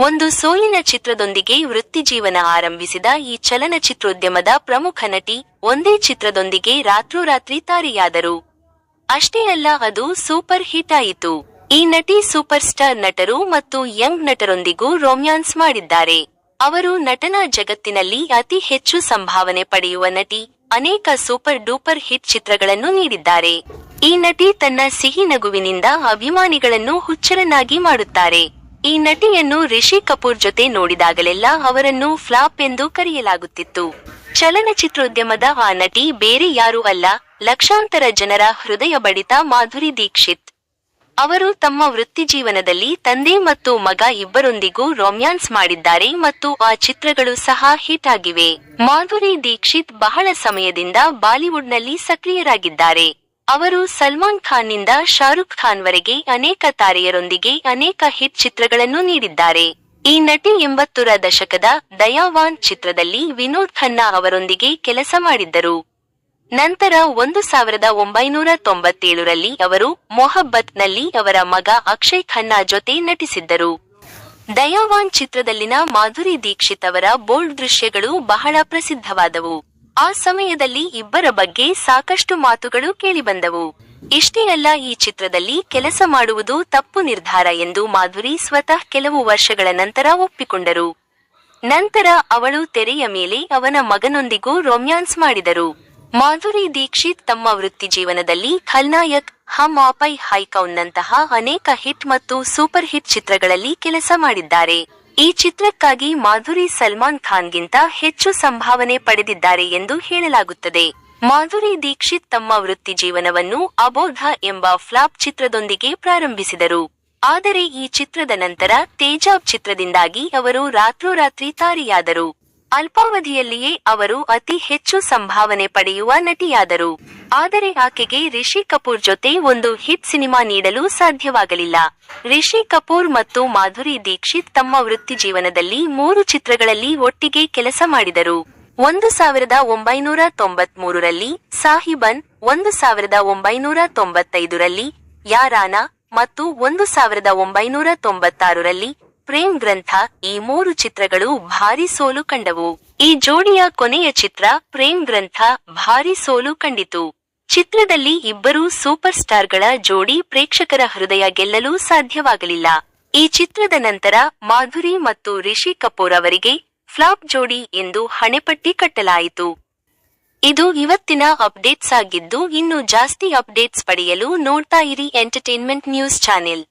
ಒಂದು ಸೋಲಿನ ಚಿತ್ರದೊಂದಿಗೆ ವೃತ್ತಿಜೀವನ ಆರಂಭಿಸಿದ ಈ ಚಲನಚಿತ್ರೋದ್ಯಮದ ಪ್ರಮುಖ ನಟಿ ಒಂದೇ ಚಿತ್ರದೊಂದಿಗೆ ರಾತ್ರೋರಾತ್ರಿ ತಾರೆಯಾದರು. ಅಷ್ಟೇ ಅಲ್ಲ, ಅದು ಸೂಪರ್ ಹಿಟ್ ಆಯಿತು. ಈ ನಟಿ ಸೂಪರ್ ಸ್ಟಾರ್ ನಟರು ಮತ್ತು ಯಂಗ್ ನಟರೊಂದಿಗೂ ರೊಮ್ಯಾನ್ಸ್ ಮಾಡಿದ್ದಾರೆ. ಅವರು ನಟನಾ ಜಗತ್ತಿನಲ್ಲಿ ಅತಿ ಹೆಚ್ಚು ಸಂಭಾವನೆ ಪಡೆಯುವ ನಟಿ. ಅನೇಕ ಸೂಪರ್ ಡೂಪರ್ ಹಿಟ್ ಚಿತ್ರಗಳನ್ನು ನೀಡಿದ್ದಾರೆ. ಈ ನಟಿ ತನ್ನ ಸಿಹಿ ನಗುವಿನಿಂದ ಅಭಿಮಾನಿಗಳನ್ನು ಹುಚ್ಚರನ್ನಾಗಿ ಮಾಡುತ್ತಾರೆ. ಈ ನಟಿಯನ್ನು ರಿಷಿ ಕಪೂರ್ ಜೊತೆ ನೋಡಿದಾಗಲೆಲ್ಲ ಅವರನ್ನು ಫ್ಲಾಪ್ ಎಂದು ಕರೆಯಲಾಗುತ್ತಿತ್ತು. ಚಲನಚಿತ್ರೋದ್ಯಮದ ಆ ನಟಿ ಬೇರೆ ಯಾರೂ ಅಲ್ಲ, ಲಕ್ಷಾಂತರ ಜನರ ಹೃದಯ ಬಡಿತ ಮಾಧುರಿ ದೀಕ್ಷಿತ್. ಅವರು ತಮ್ಮ ವೃತ್ತಿಜೀವನದಲ್ಲಿ ತಂದೆ ಮತ್ತು ಮಗ ಇಬ್ಬರೊಂದಿಗೂ ರೊಮ್ಯಾನ್ಸ್ ಮಾಡಿದ್ದಾರೆ ಮತ್ತು ಆ ಚಿತ್ರಗಳು ಸಹ ಹಿಟ್ ಆಗಿವೆ. ಮಾಧುರಿ ದೀಕ್ಷಿತ್ ಬಹಳ ಸಮಯದಿಂದ ಬಾಲಿವುಡ್ನಲ್ಲಿ ಸಕ್ರಿಯರಾಗಿದ್ದಾರೆ. ಅವರು ಸಲ್ಮಾನ್ ಖಾನ್ನಿಂದ ಶಾರುಖ್ ಖಾನ್ ವರೆಗೆ ಅನೇಕ ತಾರೆಯರೊಂದಿಗೆ ಅನೇಕ ಹಿಟ್ ಚಿತ್ರಗಳನ್ನು ನೀಡಿದ್ದಾರೆ. ಈ ನಟಿ 80ರ ದಶಕದ ದಯಾವಾನ್ ಚಿತ್ರದಲ್ಲಿ ವಿನೋದ್ ಖನ್ನಾ ಅವರೊಂದಿಗೆ ಕೆಲಸ ಮಾಡಿದ್ದರು. ನಂತರ 1997ರಲ್ಲಿ ಅವರು ಮೊಹಬ್ಬತ್ ನಲ್ಲಿ ಅವರ ಮಗ ಅಕ್ಷಯ್ ಖನ್ನಾ ಜೊತೆ ನಟಿಸಿದ್ದರು. ದಯಾವಾನ್ ಚಿತ್ರದಲ್ಲಿನ ಮಾಧುರಿ ದೀಕ್ಷಿತ್ ಅವರ ಬೋಲ್ಡ್ ದೃಶ್ಯಗಳು ಬಹಳ ಪ್ರಸಿದ್ಧವಾದವು. ಆ ಸಮಯದಲ್ಲಿ ಇಬ್ಬರ ಬಗ್ಗೆ ಸಾಕಷ್ಟು ಮಾತುಗಳು ಕೇಳಿಬಂದವು. ಇಷ್ಟೇ ಅಲ್ಲ, ಈ ಚಿತ್ರದಲ್ಲಿ ಕೆಲಸ ಮಾಡುವುದು ತಪ್ಪು ನಿರ್ಧಾರ ಎಂದು ಮಾಧುರಿ ಸ್ವತಃ ಕೆಲವು ವರ್ಷಗಳ ನಂತರ ಒಪ್ಪಿಕೊಂಡರು. ನಂತರ ಅವಳು ತೆರೆಯ ಮೇಲೆ ಅವನ ಮಗನೊಂದಿಗೂ ರೊಮ್ಯಾನ್ಸ್ ಮಾಡಿದರು. ಮಾಧುರಿ ದೀಕ್ಷಿತ್ ತಮ್ಮ ವೃತ್ತಿಜೀವನದಲ್ಲಿ ಖಲ್ನಾಯಕ್, ಹಮ್ ಆಪೈ ಹೈ ಕೌನ್ನಂತಹ ಅನೇಕ ಹಿಟ್ ಮತ್ತು ಸೂಪರ್ ಹಿಟ್ ಚಿತ್ರಗಳಲ್ಲಿ ಕೆಲಸ ಮಾಡಿದ್ದಾರೆ. ಈ ಚಿತ್ರಕ್ಕಾಗಿ ಮಾಧುರಿ ಸಲ್ಮಾನ್ ಖಾನ್ಗಿಂತ ಹೆಚ್ಚು ಸಂಭಾವನೆ ಪಡೆದಿದ್ದಾರೆ ಎಂದು ಹೇಳಲಾಗುತ್ತದೆ. ಮಾಧುರಿ ದೀಕ್ಷಿತ್ ತಮ್ಮ ವೃತ್ತಿಜೀವನವನ್ನು ಅಬೋಧ ಎಂಬ ಫ್ಲಾಪ್ ಚಿತ್ರದೊಂದಿಗೆ ಪ್ರಾರಂಭಿಸಿದರು. ಆದರೆ ಈ ಚಿತ್ರದ ನಂತರ ತೇಜಾಬ್ ಚಿತ್ರದಿಂದಾಗಿ ಅವರು ರಾತ್ರೋರಾತ್ರಿ ತಾರೆಯಾದರು. ಅಲ್ಪಾವಧಿಯಲ್ಲಿಯೇ ಅವರು ಅತಿ ಹೆಚ್ಚು ಸಂಭಾವನೆ ಪಡೆಯುವ ನಟಿಯಾದರು. ಆದರೆ ಆಕೆಗೆ ರಿಷಿ ಕಪೂರ್ ಜೊತೆ ಒಂದು ಹಿಟ್ ಸಿನಿಮಾ ನೀಡಲು ಸಾಧ್ಯವಾಗಲಿಲ್ಲ. ರಿಷಿ ಕಪೂರ್ ಮತ್ತು ಮಾಧುರಿ ದೀಕ್ಷಿತ್ ತಮ್ಮ ವೃತ್ತಿಜೀವನದಲ್ಲಿ 3 ಚಿತ್ರಗಳಲ್ಲಿ ಒಟ್ಟಿಗೆ ಕೆಲಸ ಮಾಡಿದರು. 1993ರಲ್ಲಿ ಸಾಹಿಬನ್, 1995ರಲ್ಲಿ ಯಾರಾನಾ ಮತ್ತು 1996ರಲ್ಲಿ ಪ್ರೇಮ್ ಗ್ರಂಥ. ಈ 3 ಚಿತ್ರಗಳು ಭಾರಿ ಸೋಲು ಕಂಡವು. ಈ ಜೋಡಿಯ ಕೊನೆಯ ಚಿತ್ರ ಪ್ರೇಮ್ ಗ್ರಂಥ ಭಾರಿ ಸೋಲು ಕಂಡಿತು. ಚಿತ್ರದಲ್ಲಿ ಇಬ್ಬರೂ ಸೂಪರ್ ಸ್ಟಾರ್ಗಳ ಜೋಡಿ ಪ್ರೇಕ್ಷಕರ ಹೃದಯ ಗೆಲ್ಲಲು ಸಾಧ್ಯವಾಗಲಿಲ್ಲ. ಈ ಚಿತ್ರದ ನಂತರ ಮಾಧುರಿ ಮತ್ತು ರಿಷಿ ಕಪೂರ್ ಅವರಿಗೆ ಫ್ಲಾಪ್ ಜೋಡಿ ಎಂದು ಹಣೆಪಟ್ಟಿ ಕಟ್ಟಲಾಯಿತು. ಇದು ಇವತ್ತಿನ ಅಪ್ಡೇಟ್ಸ್ ಆಗಿದ್ದು, ಇನ್ನು ಜಾಸ್ತಿ ಅಪ್ಡೇಟ್ಸ್ ಪಡೆಯಲು ನೋಡ್ತಾ ಇರಿ ಎಂಟರ್ಟೈನ್ಮೆಂಟ್ ನ್ಯೂಸ್ ಚಾನೆಲ್.